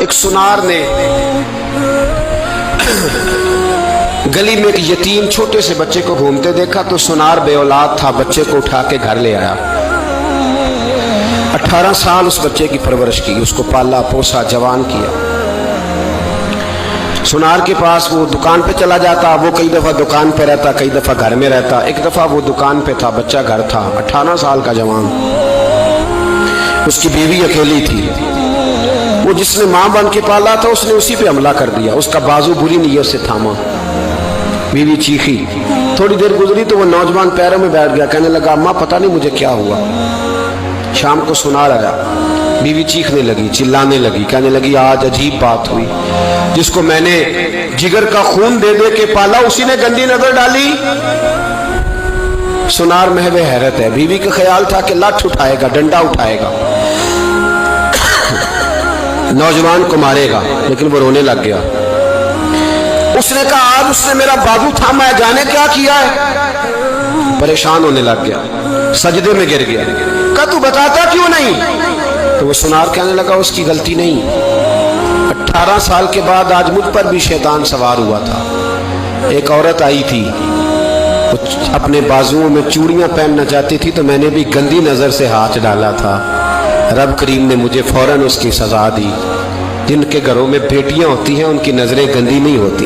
ایک سنار نے گلی میں ایک یتیم چھوٹے سے بچے کو گھومتے دیکھا تو سنار بے اولاد تھا، بچے کو اٹھا کے گھر لے آیا۔ 18 سال اس بچے کی پرورش کی، اس کو پالا پوسا جوان کیا۔ سنار کے پاس وہ دکان پہ چلا جاتا، وہ کئی دفعہ دکان پہ رہتا، کئی دفعہ گھر میں رہتا۔ ایک دفعہ وہ دکان پہ تھا، بچہ گھر تھا، 18 سال کا جوان، اس کی بیوی اکیلی تھی۔ وہ جس نے ماں بن کے پالا تھا اس نے اسی پہ حملہ کر دیا، اس کا بازو بری نیت سے تھاما، بیوی چیخی۔ تھوڑی دیر گزری تو وہ نوجوان پیروں میں بیٹھ گیا، کہنے لگا اماں پتہ نہیں مجھے کیا ہوا۔ شام کو سنار آیا، بیوی چیخنے لگی، چلانے لگی، کہنے لگی آج عجیب بات ہوئی، جس کو میں نے جگر کا خون دے دے کے پالا اسی نے گندی نظر ڈالی۔ سنار محو حیرت ہے، بیوی کا خیال تھا کہ لٹھ اٹھائے گا، ڈنڈا اٹھائے گا، نوجوان کو مارے گا، لیکن وہ رونے لگ گیا۔ اس نے کہا آج اس نے میرا بازو تھاما ہے، جانے کیا کیا ہے۔ پریشان ہونے لگ گیا، سجدے میں گر گیا، کہا تو بتاتا کیوں نہیں؟ تو وہ سنار کہنے لگا اس کی غلطی نہیں، 18 سال کے بعد آج مجھ پر بھی شیطان سوار ہوا تھا۔ ایک عورت آئی تھی، اپنے بازوؤں میں چوڑیاں پہننا چاہتی تھی تو میں نے بھی گندی نظر سے ہاتھ ڈالا تھا، رب کریم نے مجھے فوراً اس کی سزا دی۔ جن کے گھروں میں بیٹیاں ہوتی ہیں ان کی نظریں گندی نہیں ہوتی۔